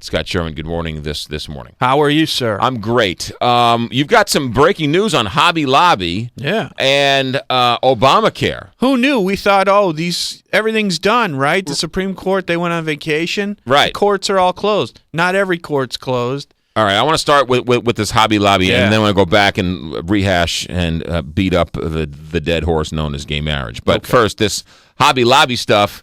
Scott Sherman, good morning this morning. How are you, sir? I'm great. You've got some breaking news on Hobby Lobby and Obamacare. Who knew? We thought, everything's done, right? The Supreme Court, they went on vacation. Right. The courts are all closed. Not every court's closed. All right, I want to start with this Hobby Lobby, and then I want to go back and rehash and beat up the dead horse known as gay marriage. But first, this Hobby Lobby stuff,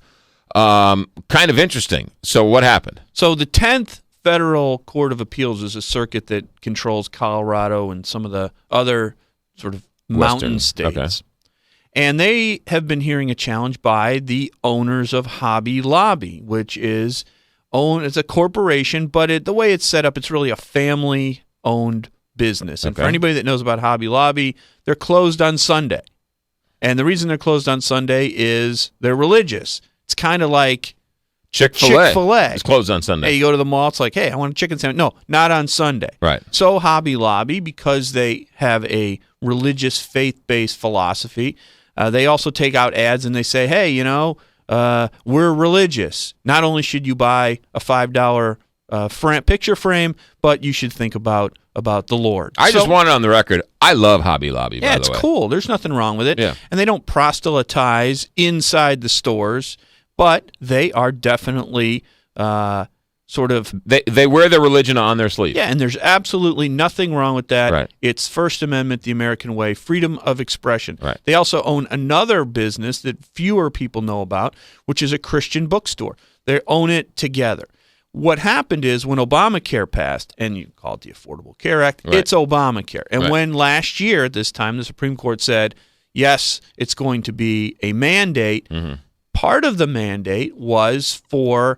kind of interesting. So what happened? So the 10th Federal Court of Appeals is a circuit that controls Colorado and some of the other sort of mountain states. Okay. And they have been hearing a challenge by the owners of Hobby Lobby, which is it's a corporation, but the way it's set up, it's really a family-owned business. And for anybody that knows about Hobby Lobby, they're closed on Sunday. And the reason they're closed on Sunday is they're religious. It's kind of like Chick-fil-A. It's closed on Sunday. Hey, you go to the mall, it's like, hey, I want a chicken sandwich. No, not on Sunday. Right. So Hobby Lobby, because they have a religious, faith-based philosophy, they also take out ads and they say, hey, we're religious. Not only should you buy a $5 picture frame, but you should think about the Lord. I just want it on the record. I love Hobby Lobby, by the way. Yeah, it's cool. There's nothing wrong with it. Yeah. And they don't proselytize inside the stores, but they are definitely sort of... They wear their religion on their sleeve. Yeah, and there's absolutely nothing wrong with that. Right. It's First Amendment, the American way, freedom of expression. Right. They also own another business that fewer people know about, which is a Christian bookstore. They own it together. What happened is when Obamacare passed, and you call it the Affordable Care Act, it's Obamacare. And when last year at this time the Supreme Court said, yes, it's going to be a mandate, part of the mandate was for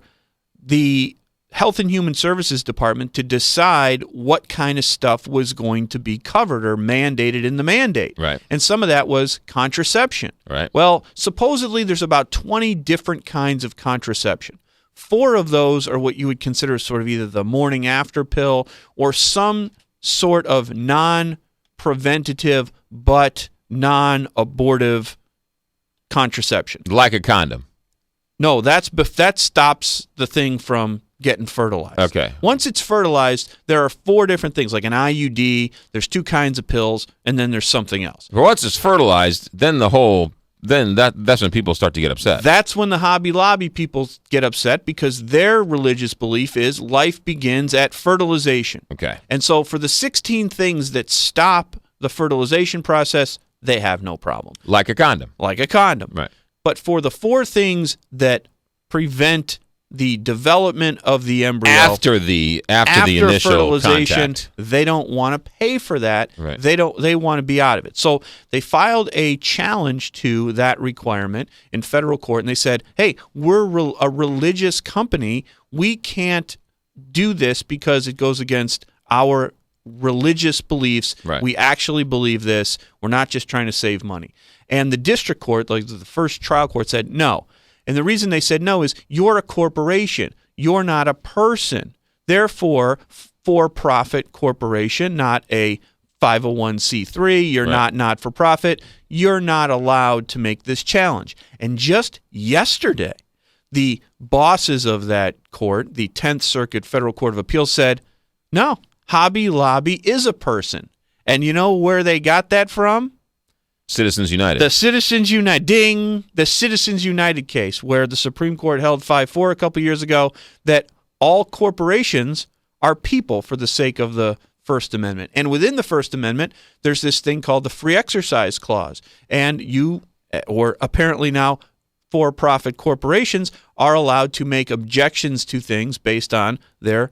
the Health and Human Services Department to decide what kind of stuff was going to be covered or mandated in the mandate. Right. And some of that was contraception. Right. Well, supposedly there's about 20 different kinds of contraception. 4 of those are what you would consider sort of either the morning after pill or some sort of non-preventative but non-abortive contraception. Like a condom. No, that stops the thing from getting fertilized. Okay. Once it's fertilized, there are 4 different things, like an IUD, there's 2 kinds of pills, and then there's something else. But once it's fertilized, then that's when people start to get upset. That's when the Hobby Lobby people get upset because their religious belief is life begins at fertilization. Okay. And so for the 16 things that stop the fertilization process, they have no problem. Like a condom. Like a condom. Right. But for the 4 things that prevent the development of the embryo after the initial fertilization, contact, they don't want to pay for that. Right. They want to be out of it. So they filed a challenge to that requirement in federal court, and they said, "Hey, we're a religious company. We can't do this because it goes against our religious beliefs. Right. We actually believe this. We're not just trying to save money." And the district court, like the first trial court, said no. And the reason they said no is you're a corporation. You're not a person. Therefore, for-profit corporation, not a 501c3. You're not for profit. You're not allowed to make this challenge. And just yesterday, the bosses of that court, the 10th Circuit Federal Court of Appeals, said, no, Hobby Lobby is a person. And you know where they got that from? Citizens United. The Citizens United. Ding! The Citizens United case, where the Supreme Court held 5-4 a couple years ago that all corporations are people for the sake of the First Amendment. And within the First Amendment, there's this thing called the Free Exercise Clause. And apparently now, for-profit corporations are allowed to make objections to things based on their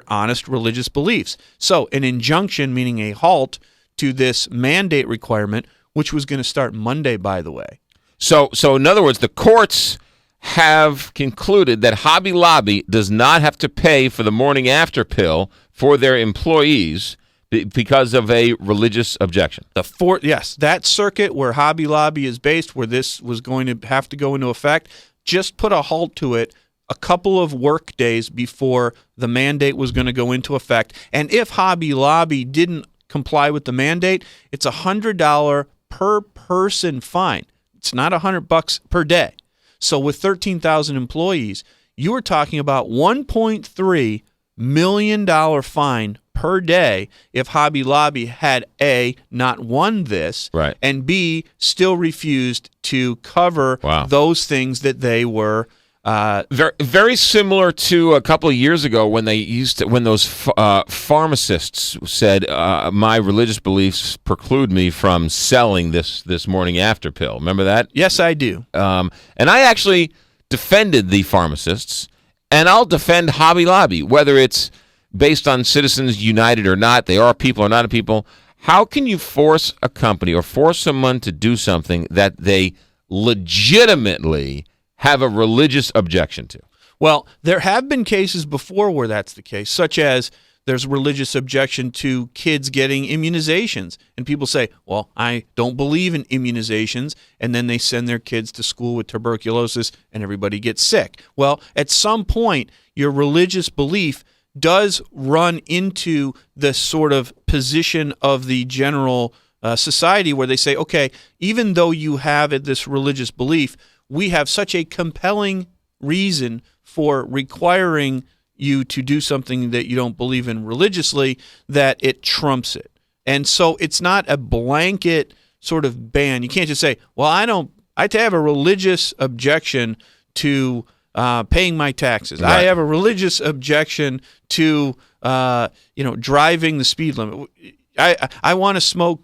honest religious beliefs. So an injunction, meaning a halt to this mandate requirement, which was going to start Monday, by the way. So in other words, the courts have concluded that Hobby Lobby does not have to pay for the morning after pill for their employees because of a religious objection. That circuit where Hobby Lobby is based, where this was going to have to go into effect, just put a halt to it a couple of work days before the mandate was going to go into effect. And if Hobby Lobby didn't comply with the mandate, it's $100 per person fine. It's not $100 per day. So with 13,000 employees, you were talking about $1.3 million fine per day if Hobby Lobby had A, not won this, right, and B, still refused to cover those things that they were. Very, very similar to a couple of years ago when those pharmacists said my religious beliefs preclude me from selling this morning after pill. Remember that? Yes, I do. And I actually defended the pharmacists, and I'll defend Hobby Lobby, whether it's based on Citizens United or not. They are people or not a people. How can you force a company or force someone to do something that they legitimately have a religious objection to? Well, there have been cases before where that's the case, such as there's religious objection to kids getting immunizations. And people say, well, I don't believe in immunizations. And then they send their kids to school with tuberculosis and everybody gets sick. Well, at some point, your religious belief does run into the sort of position of the general society where they say, okay, even though you have this religious belief, we have such a compelling reason for requiring you to do something that you don't believe in religiously that it trumps it. And so it's not a blanket sort of ban. You can't just say, well, I have a religious objection to paying my taxes. Right. I have a religious objection to driving the speed limit. I want to smoke,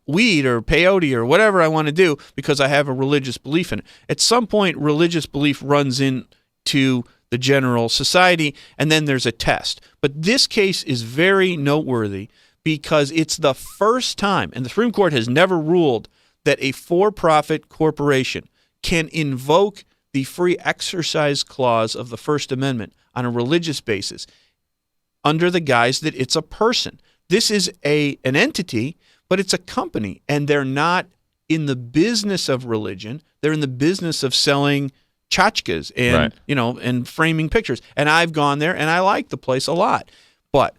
weed or peyote or whatever I want to do because I have a religious belief in it. At some point, religious belief runs into the general society, and then there's a test. But this case is very noteworthy because it's the first time, and the Supreme Court has never ruled, that a for-profit corporation can invoke the free exercise clause of the First Amendment on a religious basis under the guise that it's a person. This is an entity, but it's a company, and they're not in the business of religion. They're in the business of selling tchotchkes and and framing pictures. And I've gone there, and I like the place a lot. But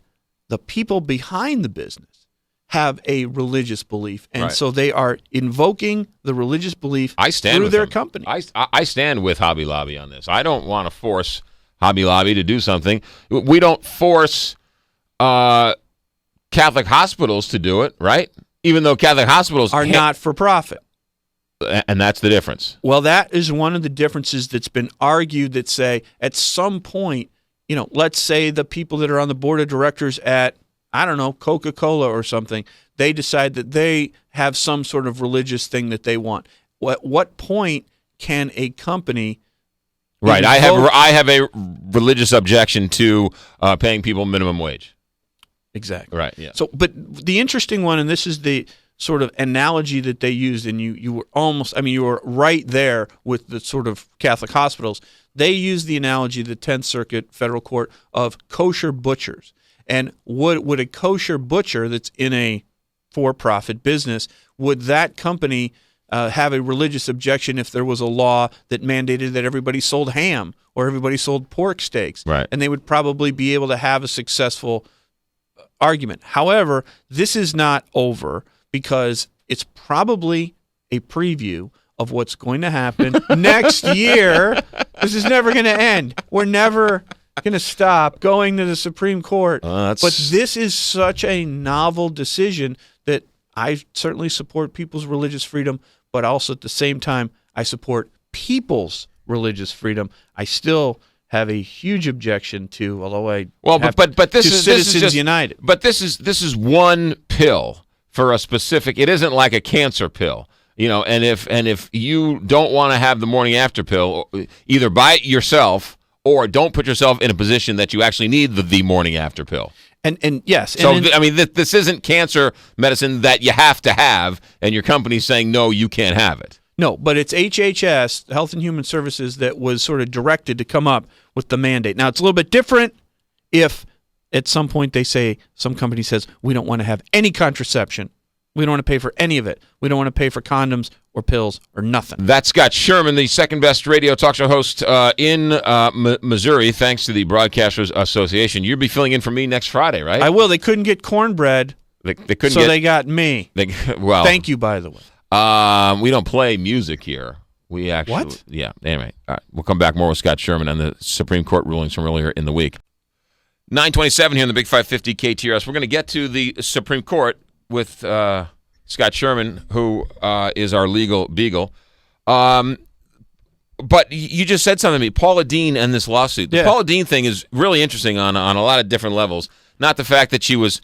the people behind the business have a religious belief, and so they are invoking the religious belief through their company. I stand with Hobby Lobby on this. I don't want to force Hobby Lobby to do something. We don't force Catholic hospitals to do it, right? Even though Catholic hospitals are not for profit. And that's the difference. Well, that is one of the differences that's been argued that say at some point, let's say the people that are on the board of directors at, I don't know, Coca-Cola or something, they decide that they have some sort of religious thing that they want. At what point can a company Right. I have a religious objection to paying people minimum wage. Exactly. Right. Yeah. So, but the interesting one, and this is the sort of analogy that they used, and you were you were right there with the sort of Catholic hospitals. They used the analogy, the 10th Circuit Federal Court, of kosher butchers. And would a kosher butcher that's in a for-profit business, would that company have a religious objection if there was a law that mandated that everybody sold ham or everybody sold pork steaks? Right. And they would probably be able to have a successful argument. However, this is not over because it's probably a preview of what's going to happen next year. This is never going to end. We're never going to stop going to the Supreme Court. But this is such a novel decision that I certainly support people's religious freedom, but also at the same time, I support people's religious freedom. I still have a huge objection to, although this is Citizens United. But this is one pill for a specific. It isn't like a cancer pill, And if you don't want to have the morning after pill, either buy it yourself or don't put yourself in a position that you actually need the morning after pill. And yes. So, this isn't cancer medicine that you have to have, and your company's saying, no, you can't have it. No, but it's HHS, Health and Human Services, that was sort of directed to come up with the mandate. Now, it's a little bit different if at some point they say, some company says, we don't want to have any contraception. We don't want to pay for any of it. We don't want to pay for condoms or pills or nothing. That's Scott Sherman, the second best radio talk show host in Missouri, thanks to the Broadcasters Association. You'll be filling in for me next Friday, right? I will. They couldn't get cornbread, they couldn't they got me. Well, thank you, by the way. We don't play music here. We actually, What? Yeah. Anyway, all right, we'll come back more with Scott Sherman on the Supreme Court rulings from earlier in the week. 9:27 here in the Big 550 KTRS. We're going to get to the Supreme Court with Scott Sherman, who is our legal beagle. But you just said something to me, Paula Deen and this lawsuit. The Paula Deen thing is really interesting on a lot of different levels. Not the fact that she was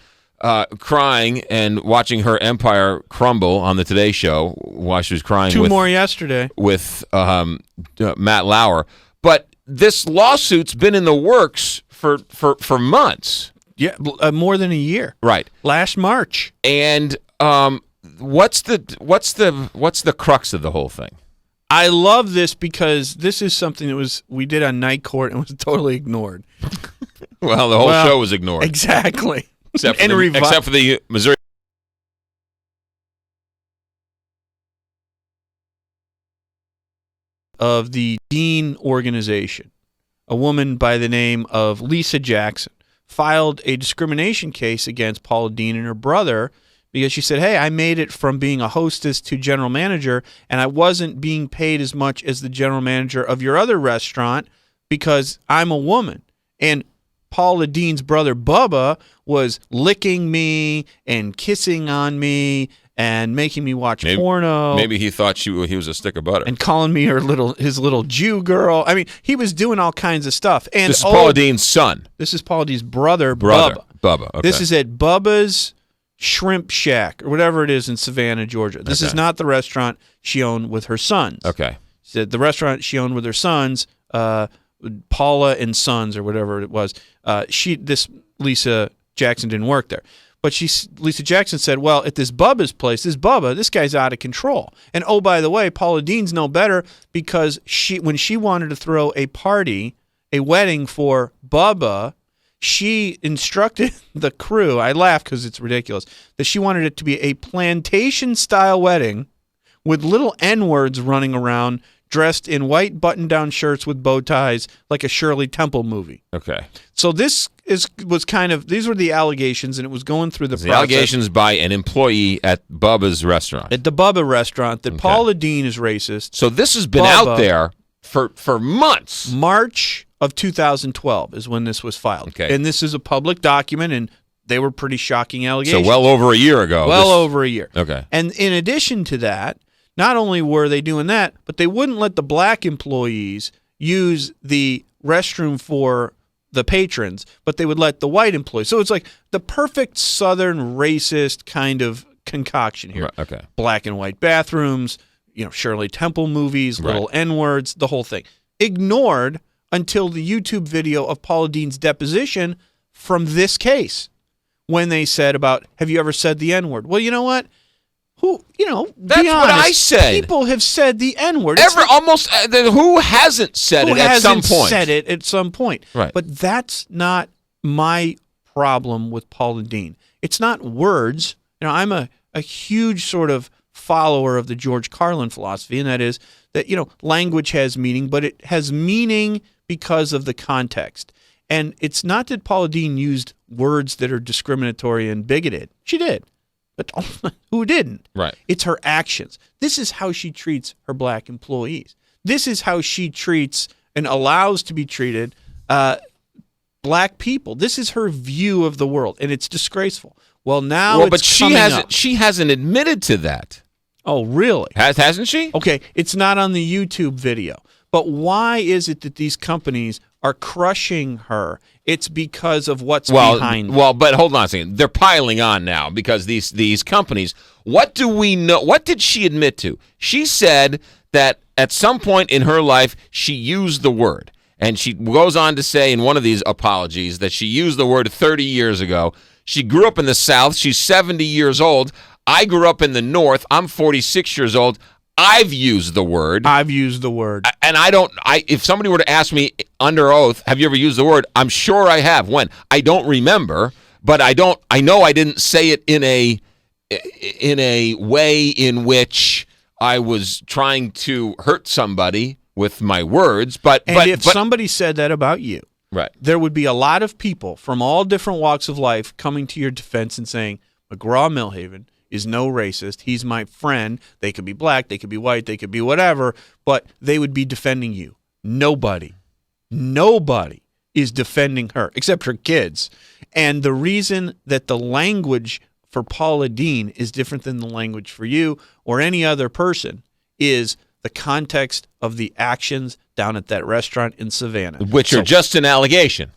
crying and watching her empire crumble on the Today Show while she was crying. Two more yesterday with Matt Lauer. But this lawsuit's been in the works for months. Yeah, more than a year. Right. Last March. And what's the crux of the whole thing? I love this because this is something that we did on Night Court and was totally ignored. Well, the whole show was ignored. Exactly. Except for the Missouri. Of the Dean organization, a woman by the name of Lisa Jackson filed a discrimination case against Paula Deen and her brother because she said, hey, I made it from being a hostess to general manager, and I wasn't being paid as much as the general manager of your other restaurant because I'm a woman. And Paula Deen's brother, Bubba, was licking me and kissing on me and making me watch porno. Maybe he thought he was a stick of butter. And calling me his little Jew girl. I mean, he was doing all kinds of stuff. And this is Paula Deen's son. This is Paula Deen's brother, Bubba. Okay. This is at Bubba's Shrimp Shack, or whatever it is in Savannah, Georgia. This is not the restaurant she owned with her sons. Okay. She said the restaurant she owned with her sons, Paula and Sons, or whatever it was. This Lisa Jackson didn't work there. But Lisa Jackson said, well, at this Bubba's place, this guy's out of control. And oh, by the way, Paula Deen's no better because when she wanted to throw a party, a wedding for Bubba, she instructed the crew, I laugh because it's ridiculous, that she wanted it to be a plantation-style wedding with little N-words running around, dressed in white button-down shirts with bow ties, like a Shirley Temple movie. Okay. So these were the allegations, and it was going through the process. The allegations by an employee at Bubba's restaurant. At the Bubba restaurant, that Paula Deen is racist. So this has been out there for months. March of 2012 is when this was filed. Okay. And this is a public document, and they were pretty shocking allegations. So well over a year ago. Over a year. Okay. And in addition to that, not only were they doing that, but they wouldn't let the black employees use the restroom for the patrons, but they would let the white employees. So it's like the perfect Southern racist kind of concoction here. Right, okay. Black and white bathrooms, Shirley Temple movies, little N-words, the whole thing. Ignored until the YouTube video of Paula Deen's deposition from this case, when they said about, have you ever said the N-word? Well, you know what? That's be honest, what I said. People have said the N-word. Who hasn't said it at some point? Who hasn't said it at some point? Right. But that's not my problem with Paula Deen. It's not words. I'm a huge sort of follower of the George Carlin philosophy, and that is that, language has meaning, but it has meaning because of the context. And it's not that Paula Deen used words that are discriminatory and bigoted. She did. But who didn't? Right. It's her actions. This is how she treats her black employees. This is how she treats and allows to be treated black people. This is her view of the world, and it's disgraceful. Well, now but she hasn't admitted to that. Oh, really? Hasn't she? Okay, it's not on the YouTube video. But why is it that these companies are crushing her? It's because of what's behind them. Well, but hold on a second. They're piling on now because these companies, what do we know? What did she admit to? She said that at some point in her life, she used the word. And she goes on to say in one of these apologies that she used the word 30 years ago. She grew up in the South. She's 70 years old. I grew up in the North. I'm 46 years old. I've used the word. And if somebody were to ask me under oath, have you ever used the word? I'm sure I have. When? I don't remember, but I know I didn't say it in a way in which I was trying to hurt somebody with my words. But if somebody said that about you, right, there would be a lot of people from all different walks of life coming to your defense and saying, McGraw-Millhaven is no racist. He's my friend. They could be black, they could be white, they could be whatever, but they would be defending you. Nobody is defending her except her kids. And the reason that the language for Paula Deen is different than the language for you or any other person is the context of the actions down at that restaurant in Savannah. Which are just an allegation,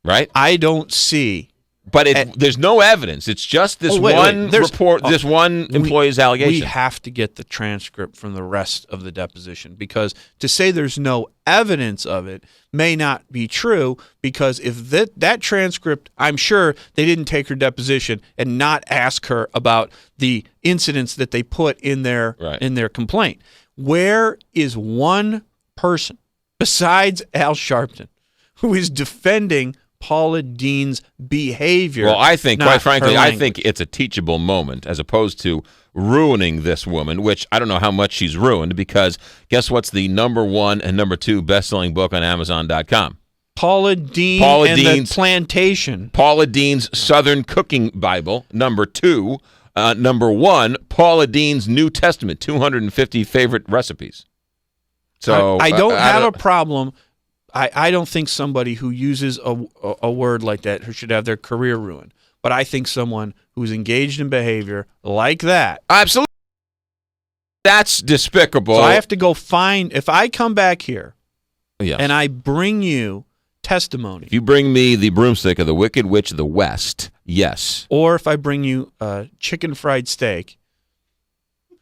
right? I don't see. But there's no evidence. It's just this report, this one employee's allegation. We have to get the transcript from the rest of the deposition, because to say there's no evidence of it may not be true, because if that transcript, I'm sure they didn't take her deposition and not ask her about the incidents that they put in their complaint. Where is one person besides Al Sharpton who is defending Paula Deen's behavior? Well, I think, quite frankly, I think it's a teachable moment as opposed to ruining this woman, which I don't know how much she's ruined, because guess what's the #1 and #2 best-selling book on Amazon.com? Paula Deen's The Plantation. Paula Deen's Southern Cooking Bible, #2. #1, Paula Deen's New Testament, 250 favorite recipes. So I don't have a problem. I don't think somebody who uses a word like that who should have their career ruined. But I think someone who's engaged in behavior like that. Absolutely. That's despicable. So I have to go find, if I come back here and I bring you testimony. If you bring me the broomstick of the Wicked Witch of the West, yes. Or if I bring you chicken fried steak.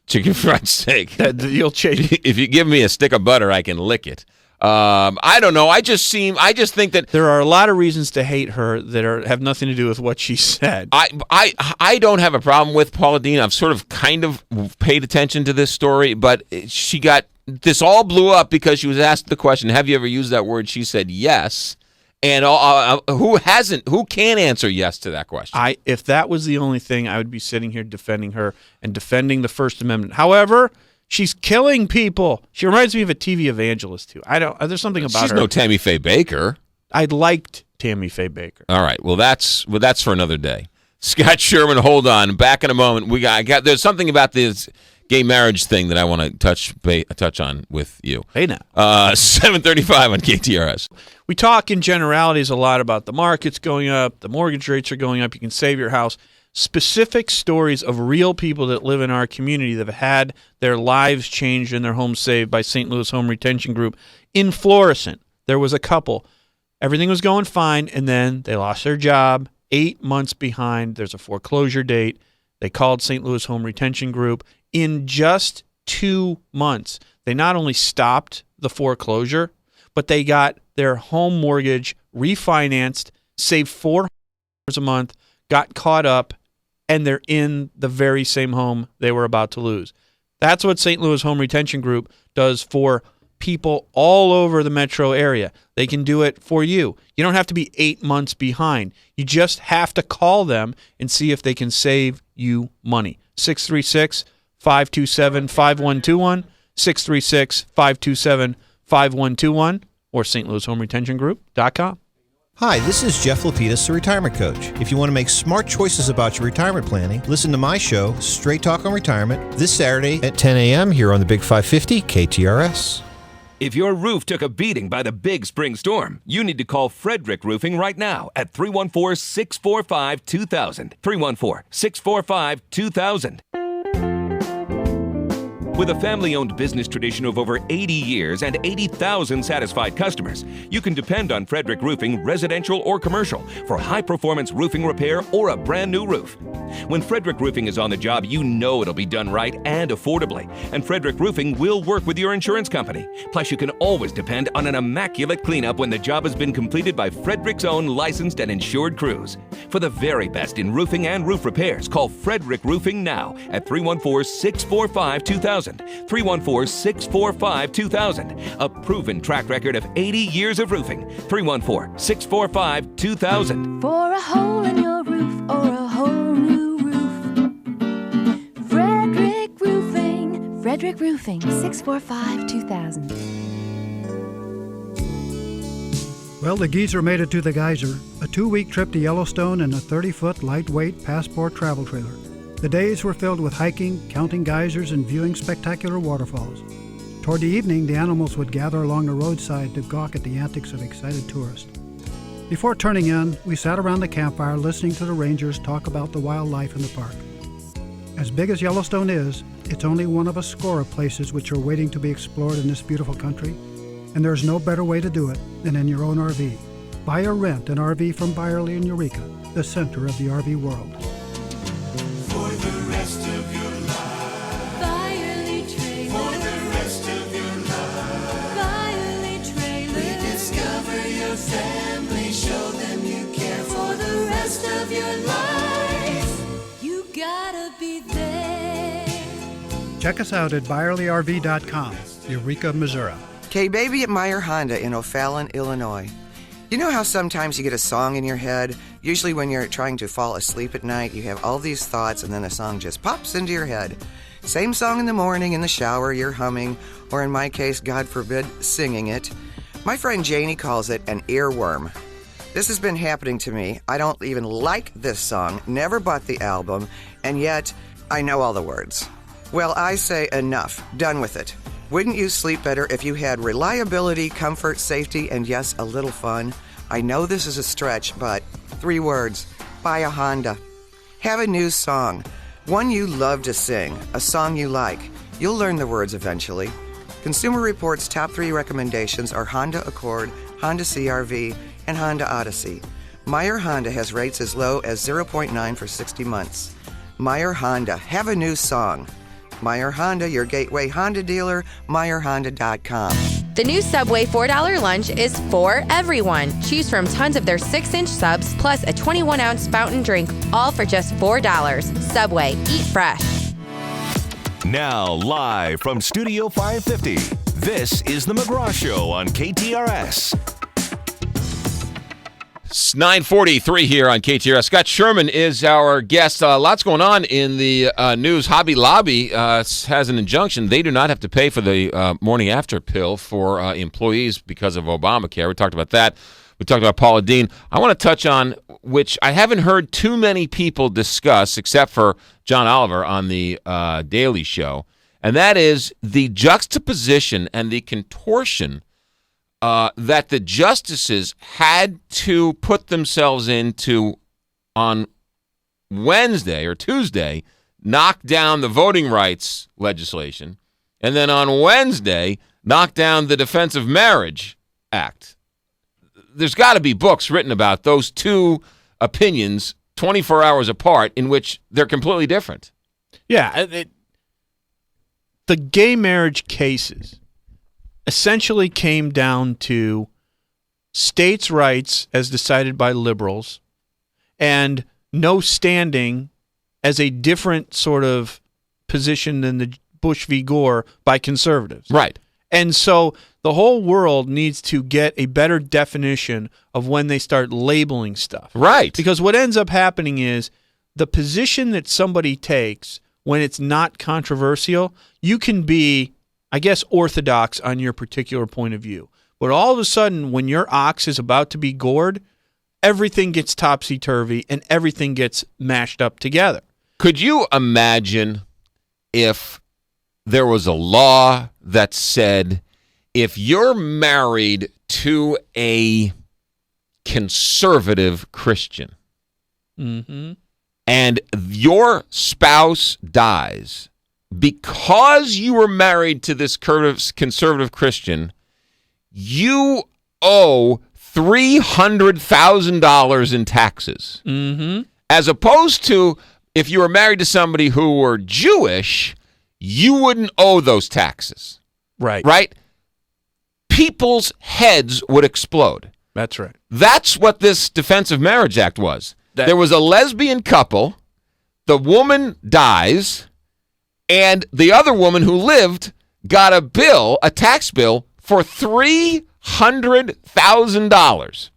Chicken fried steak. You'll change. If you give me a stick of butter, I can lick it. I don't know. I just think that there are a lot of reasons to hate her that have nothing to do with what she said. I don't have a problem with Paula Deen. I've sort of kind of paid attention to this story, but this all blew up because she was asked the question, have you ever used that word? She said yes. And who hasn't? Who can answer yes to that question? If that was the only thing, I would be sitting here defending her and defending the First Amendment. However, she's killing people. She reminds me of a TV evangelist, too. There's something about her. She's no Tammy Faye Baker. I liked Tammy Faye Baker. All right. Well, that's for another day. Scott Sherman, hold on. Back in a moment. There's something about this gay marriage thing that I want to touch on with you. Hey now. 7:35 on KTRS. We talk in generalities a lot about the markets going up, the mortgage rates are going up, you can save your house. Specific stories of real people that live in our community that have had their lives changed and their homes saved by St. Louis Home Retention Group. In Florissant, there was a couple. Everything was going fine, and then they lost their job, 8 months behind. There's a foreclosure date. They called St. Louis Home Retention Group. In just 2 months, they not only stopped the foreclosure, but they got their home mortgage refinanced, saved $400 a month, got caught up, and they're in the very same home they were about to lose. That's what St. Louis Home Retention Group does for people all over the metro area. They can do it for you. You don't have to be 8 months behind. You just have to call them and see if they can save you money. 636-527-5121, 636-527-5121, or stlouishomeretentiongroup.com. Hi, this is Jeff Lapidus, the retirement coach. If you want to make smart choices about your retirement planning, listen to my show, Straight Talk on Retirement, this Saturday at 10 a.m. here on the Big 550 KTRS. If your roof took a beating by the big spring storm, you need to call Frederick Roofing right now at 314-645-2000. 314-645-2000. With a family-owned business tradition of over 80 years and 80,000 satisfied customers, you can depend on Frederick Roofing, residential or commercial, for high-performance roofing repair or a brand new roof. When Frederick Roofing is on the job, you know it'll be done right and affordably. And Frederick Roofing will work with your insurance company. Plus, you can always depend on an immaculate cleanup when the job has been completed by Frederick's own licensed and insured crews. For the very best in roofing and roof repairs, call Frederick Roofing now at 314-645-2000. 314-645-2000. A proven track record of 80 years of roofing. 314-645-2000. For a hole in your roof or a whole new roof, Frederick Roofing. Frederick Roofing, 645-2000. Well, the geezer made it to the geyser, a 2-week trip to Yellowstone in a 30-foot lightweight passport travel trailer. The days were filled with hiking, counting geysers, and viewing spectacular waterfalls. Toward the evening, the animals would gather along the roadside to gawk at the antics of excited tourists. Before turning in, we sat around the campfire listening to the rangers talk about the wildlife in the park. As big as Yellowstone is, it's only one of a score of places which are waiting to be explored in this beautiful country, and there's no better way to do it than in your own RV. Buy or rent an RV from Byerly in Eureka, the center of the RV world. For the rest of your life. Byerly Trailer. For the rest of your life. Byerly Trailer. Rediscover your family. Show them you care for the rest of your life. You gotta be there. Check us out at ByerlyRV.com, Eureka, Missouri. K-Baby at Meyer Honda in O'Fallon, Illinois. You know how sometimes you get a song in your head? Usually when you're trying to fall asleep at night, you have all these thoughts and then a song just pops into your head. Same song in the morning, in the shower, you're humming, or in my case, God forbid, singing it. My friend Janie calls it an earworm. This has been happening to me. I don't even like this song, never bought the album, and yet I know all the words. Well, I say enough. Done with it. Wouldn't you sleep better if you had reliability, comfort, safety, and yes, a little fun? I know this is a stretch, but 3 words. Buy a Honda. Have a new song. One you love to sing. A song you like. You'll learn the words eventually. Consumer Reports' top 3 recommendations are Honda Accord, Honda CR-V, and Honda Odyssey. Meyer Honda has rates as low as 0.9 for 60 months. Meyer Honda. Have a new song. Meyer Honda, your gateway Honda dealer, MeyerHonda.com. The new Subway $4 lunch is for everyone. Choose from tons of their 6-inch subs plus a 21-ounce fountain drink, all for just $4. Subway, eat fresh. Now, live from Studio 550, this is The McGraw Show on KTRS. It's 9:43 here on KTRS. Scott Sherman is our guest. Lots going on in the news. Hobby Lobby has an injunction. They do not have to pay for the morning after pill for employees because of Obamacare. We talked about that. We talked about Paula Deen. I want to touch on, which I haven't heard too many people discuss, except for John Oliver on the Daily Show, and that is the juxtaposition and the contortion that the justices had to put themselves into on Wednesday or Tuesday, knock down the voting rights legislation, and then on Wednesday, knock down the Defense of Marriage Act. There's got to be books written about those two opinions 24 hours apart in which they're completely different. Yeah. The gay marriage cases essentially came down to states' rights as decided by liberals and no standing as a different sort of position than the Bush v. Gore by conservatives. Right. And so the whole world needs to get a better definition of when they start labeling stuff. Right. Because what ends up happening is the position that somebody takes when it's not controversial, you can be, I guess, orthodox on your particular point of view. But all of a sudden, when your ox is about to be gored, everything gets topsy-turvy and everything gets mashed up together. Could you imagine if there was a law that said if you're married to a conservative Christian and your spouse dies, because you were married to this conservative Christian, you owe $300,000 in taxes. As opposed to if you were married to somebody who were Jewish, you wouldn't owe those taxes. Right. Right? People's heads would explode. That's right. That's what this Defense of Marriage Act was. There was a lesbian couple, the woman dies, and the other woman who lived got a tax bill for $300,000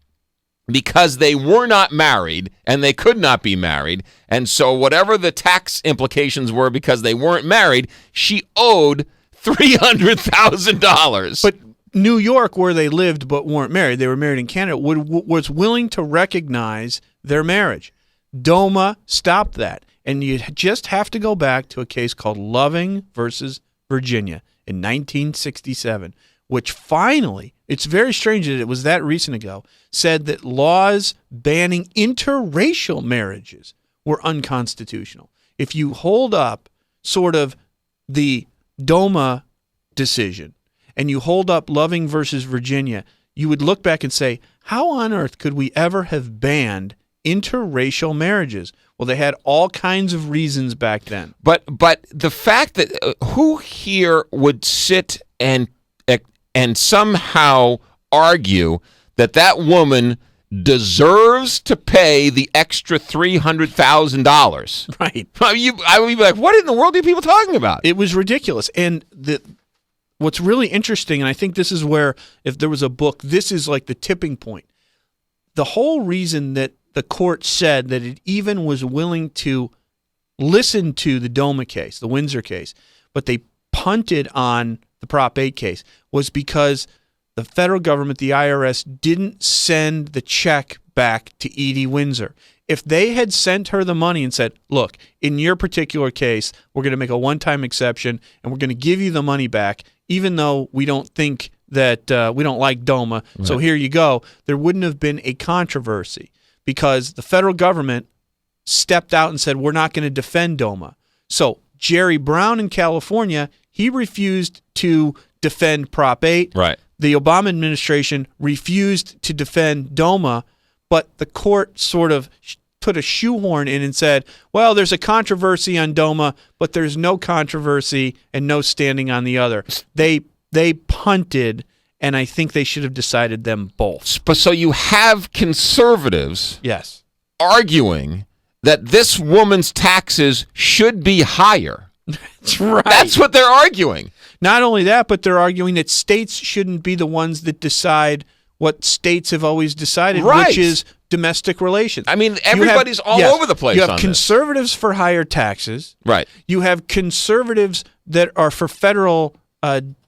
because they were not married and they could not be married. And so whatever the tax implications were because they weren't married, she owed $300,000. But New York, where they lived but weren't married, they were married in Canada, was willing to recognize their marriage. DOMA stopped that. And you just have to go back to a case called Loving versus Virginia in 1967, which finally, it's very strange that it was that recent ago, said that laws banning interracial marriages were unconstitutional. If you hold up sort of the DOMA decision and you hold up Loving versus Virginia, you would look back and say, how on earth could we ever have banned interracial marriages? Well, they had all kinds of reasons back then. But the fact that who here would sit and somehow argue that woman deserves to pay the extra $300,000? Right. I would be like, what in the world are you people talking about? It was ridiculous. And what's really interesting, and I think this is where, if there was a book, this is like the tipping point. The whole reason that the court said that it even was willing to listen to the DOMA case, the Windsor case, but they punted on the Prop 8 case, was because the federal government, the IRS, didn't send the check back to Edie Windsor. If they had sent her the money and said, look, in your particular case, we're going to make a one-time exception and we're going to give you the money back, even though we don't think that we don't like DOMA, right. So here you go, there wouldn't have been a controversy because the federal government stepped out and said, we're not going to defend DOMA. So Jerry Brown in California, he refused to defend Prop 8. Right. The Obama administration refused to defend DOMA, but the court sort of put a shoehorn in and said, well, there's a controversy on DOMA, but there's no controversy and no standing on the other. They punted, and I think they should have decided them both. So you have conservatives yes, arguing that this woman's taxes should be higher. That's right. That's what they're arguing. Not only that, but they're arguing that states shouldn't be the ones that decide what states have always decided, right. Which is domestic relations. I mean, everybody's all over the place on this. You have conservatives for higher taxes. Right. You have conservatives that are for federal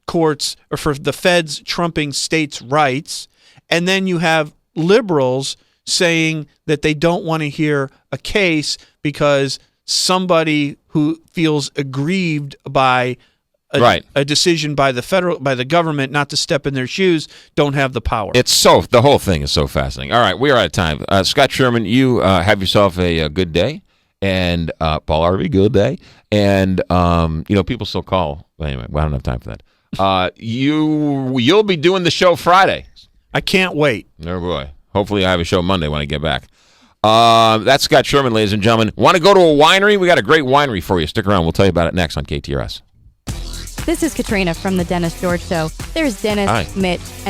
courts or for the feds trumping states' rights. And then you have liberals saying that they don't want to hear a case because somebody who feels aggrieved by a decision by the government not to step in their shoes don't have the power. The whole thing is so fascinating. All right, we are out of time. Scott Sherman, you have yourself a good day, and Paul Harvey, good day, and people still call. Anyway, we don't have time for that. You'll be doing the show Friday. I can't wait. Oh boy. Hopefully I have a show Monday when I get back. That's Scott Sherman, ladies and gentlemen. Want to go to a winery? We got a great winery for you. Stick around. We'll tell you about it next on KTRS. This is Katrina from the Dennis George Show. There's Dennis, Hi. Mitch, and